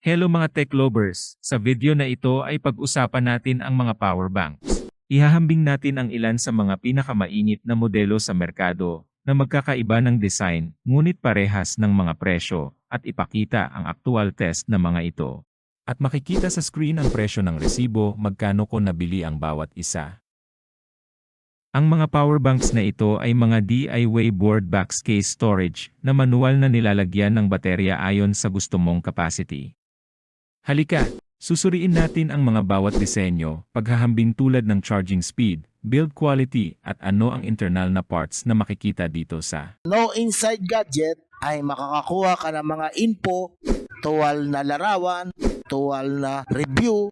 Hello mga tech lovers! Sa video na ito ay pag-usapan natin ang mga power banks. Ihahambing natin ang ilan sa mga pinakamainit na modelo sa merkado na magkakaiba ng design ngunit parehas ng mga presyo at ipakita ang aktual test ng mga ito. At makikita sa screen ang presyo ng resibo magkano ko nabili ang bawat isa. Ang mga power banks na ito ay mga DIY board backs case storage na manual na nilalagyan ng baterya ayon sa gusto mong capacity. Halika, susuriin natin ang mga bawat disenyo, paghahambing tulad ng charging speed, build quality at ano ang internal na parts na makikita dito sa No Inside Gadget ay makakakuha ka ng mga info, tuwal na larawan, tuwal na review.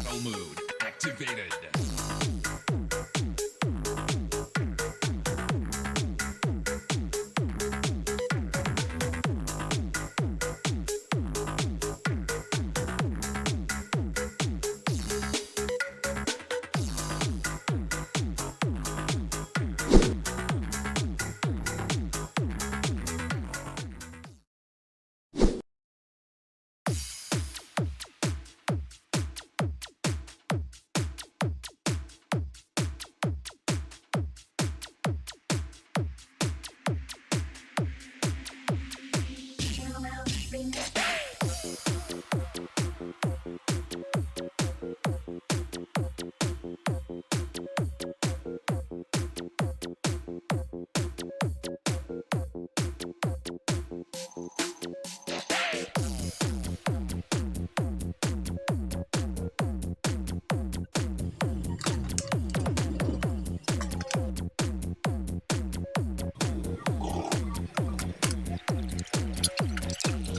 Battle mode activated.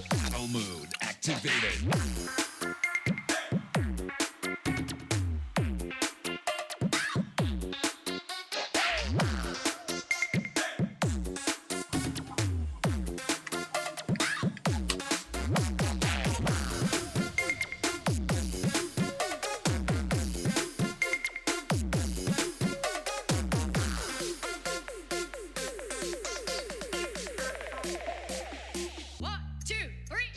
Battle mode activated. One, two, three.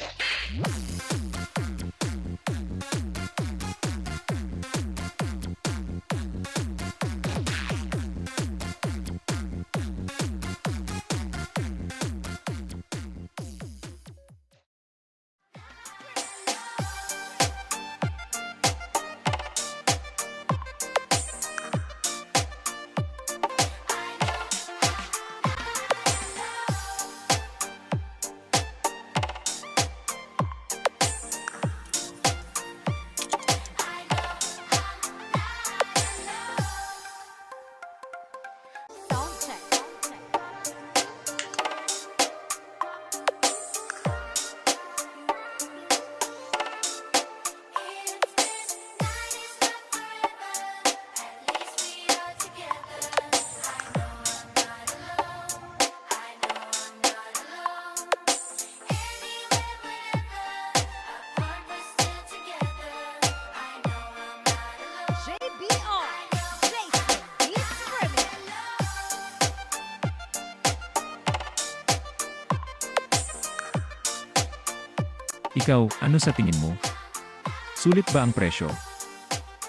Sound check. JBR, Jason Beats Remix. Ikaw, ano sa tingin mo? Sulit ba ang presyo?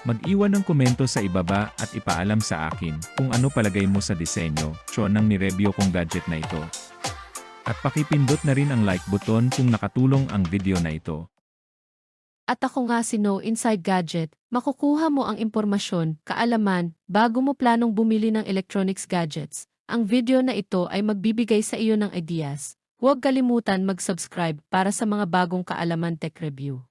Mag-iwan ng komento sa ibaba at ipaalam sa akin kung ano palagay mo sa disenyo ng nireview kong gadget na ito. At pakipindot na rin ang like button kung nakatulong ang video na ito. At ako nga si No Inside Gadget, makukuha mo ang impormasyon, kaalaman, bago mo planong bumili ng electronics gadgets. Ang video na ito ay magbibigay sa iyo ng ideas. Huwag kalimutan mag-subscribe para sa mga bagong kaalaman tech review.